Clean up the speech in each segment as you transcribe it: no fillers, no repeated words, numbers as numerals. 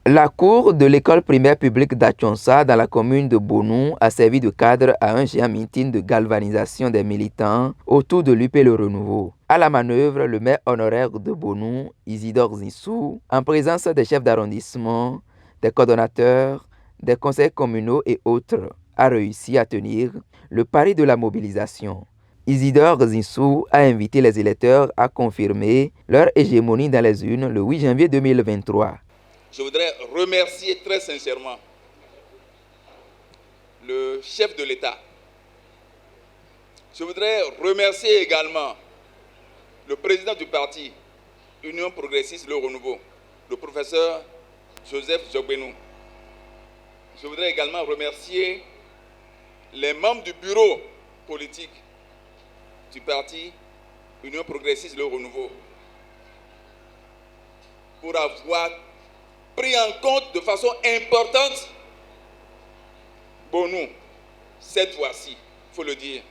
La cour de l'école primaire publique d'Achonsa dans la commune de Bonou a servi de cadre à un géant meeting de galvanisation des militants autour de l'UP Le Renouveau. À la manœuvre, le maire honoraire de Bonou, Isidore Zissou, en présence des chefs d'arrondissement, des coordonnateurs, des conseils communaux et autres, a réussi à tenir le pari de la mobilisation. Isidore Zissou a invité les électeurs à confirmer leur hégémonie dans les urnes le 8 janvier 2023. Je voudrais remercier très sincèrement le chef de l'État. Je voudrais remercier également le président du parti Union progressiste Le Renouveau, le professeur Joseph Jogbenou. Je voudrais également remercier les membres du bureau politique du parti Union progressiste Le Renouveau pour avoir pris en compte de façon importante Bonou, cette fois-ci, il faut le dire.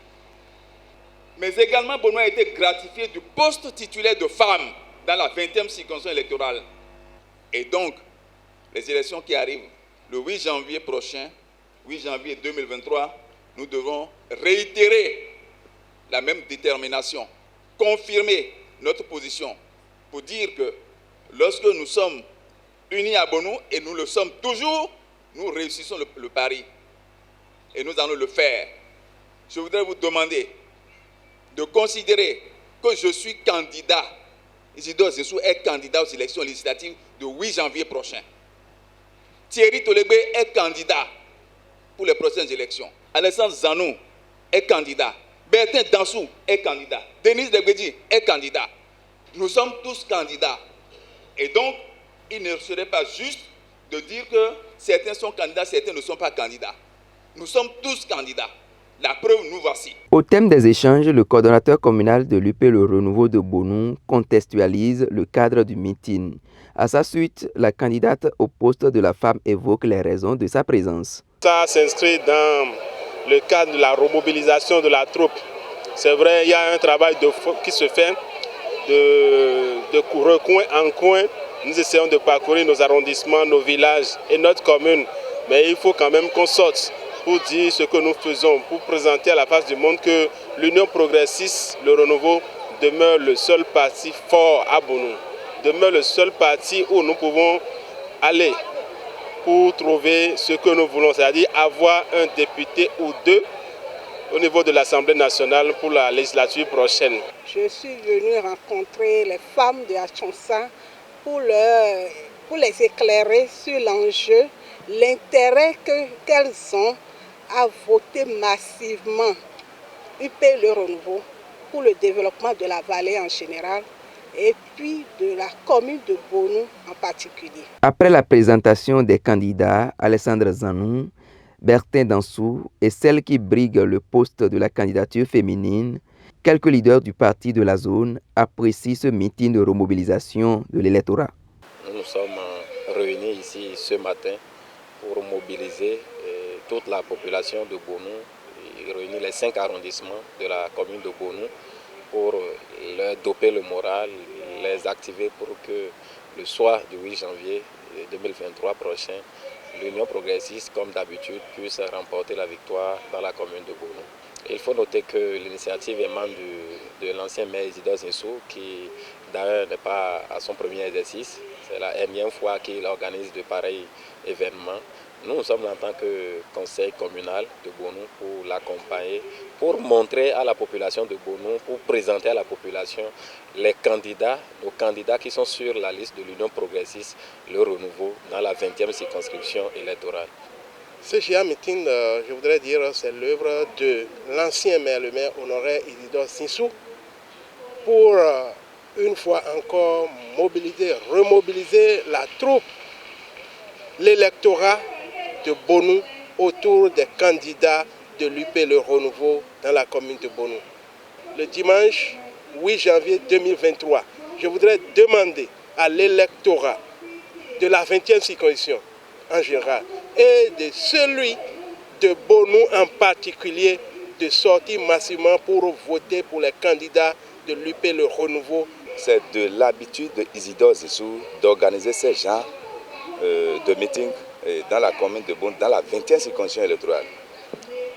Mais également, Bonou a été gratifié du poste titulaire de femme dans la 20e circonscription électorale. Et donc, les élections qui arrivent le 8 janvier prochain, 8 janvier 2023, nous devons réitérer la même détermination, confirmer notre position pour dire que lorsque nous sommes unis à Bonou, et nous le sommes toujours, nous réussissons le pari. Et nous allons le faire. Je voudrais vous demander de considérer que je suis candidat. Isidore Zissou est candidat aux élections législatives du 8 janvier prochain. Thierry Tolégbé est candidat pour les prochaines élections. Alessandre Zanou est candidat. Bertin Dansou est candidat. Denis Debedi est candidat. Nous sommes tous candidats. Et donc, il ne serait pas juste de dire que certains sont candidats, certains ne sont pas candidats. Nous sommes tous candidats. La preuve, nous voici. Au thème des échanges, le coordonnateur communal de l'UP Le Renouveau de Bonou contextualise le cadre du meeting. À sa suite, la candidate au poste de la femme évoque les raisons de sa présence. Ça s'inscrit dans le cadre de la remobilisation de la troupe. C'est vrai, il y a un travail qui se fait de recoin en coin. Nous essayons de parcourir nos arrondissements, nos villages et notre commune. Mais il faut quand même qu'on sorte pour dire ce que nous faisons, pour présenter à la face du monde que l'Union progressiste, le Renouveau, demeure le seul parti fort à Bonou. Demeure le seul parti où nous pouvons aller pour trouver ce que nous voulons, c'est-à-dire avoir un député ou deux au niveau de l'Assemblée nationale pour la législature prochaine. Je suis venue rencontrer les femmes de Achonsa pour les éclairer sur l'enjeu, l'intérêt qu'elles ont à voter massivement UP Le Renouveau pour le développement de la vallée en général et puis de la commune de Bonou en particulier. Après la présentation des candidats, Alessandre Zanou, Bertin Dansou et celle qui brigue le poste de la candidature féminine, quelques leaders du parti de la zone apprécient ce meeting de remobilisation de l'électorat. Nous sommes réunis ici ce matin pour mobiliser toute la population de Bonou, réunir les 5 arrondissements de la commune de Bonou pour leur doper le moral, les activer pour que le soir du 8 janvier 2023 prochain, l'Union progressiste, comme d'habitude, puisse remporter la victoire dans la commune de Bonou. Il faut noter que l'initiative émane de l'ancien maire Isidore Zissou, qui d'ailleurs n'est pas à son premier exercice. C'est la énième fois qu'il organise de pareils événements. Nous sommes en tant que conseil communal de Bonou pour l'accompagner, pour montrer à la population de Bonou, pour présenter à la population les candidats, nos candidats qui sont sur la liste de l'Union progressiste, le Renouveau, dans la 20e circonscription électorale. Ce géant meeting, je voudrais dire, c'est l'œuvre de l'ancien maire, le maire honoraire Isidore Zissou, pour une fois encore remobiliser la troupe, l'électorat de Bonou autour des candidats de l'UP Le Renouveau dans la commune de Bonou. Le dimanche 8 janvier 2023, je voudrais demander à l'électorat de la 20e circonscription en général et de celui de Bonou en particulier de sortir massivement pour voter pour les candidats de l'UP Le Renouveau. C'est de l'habitude d'Isidore Zissou d'organiser ces gens de meeting dans la commune de Bonou, dans la 20e circonscription électorale.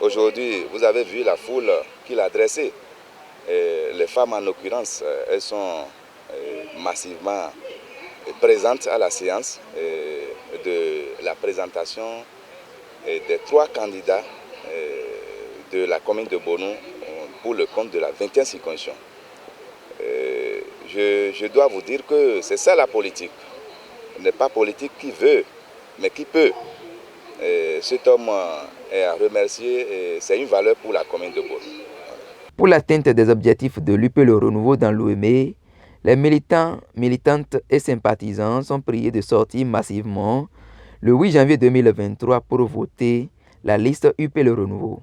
Aujourd'hui, vous avez vu la foule qu'il a dressée. Les femmes, en l'occurrence, elles sont massivement présentes à la séance de la présentation des 3 candidats de la commune de Bonou pour le compte de la 20e circonscription. Je dois vous dire que c'est ça la politique. Ce n'est pas politique qui veut, mais qui peut. Cet homme est à remercier, c'est une valeur pour la commune de Bonou. Pour l'atteinte des objectifs de l'UP Le Renouveau dans l'OME, les militants, militantes et sympathisants sont priés de sortir massivement le 8 janvier 2023 pour voter la liste UP Le Renouveau.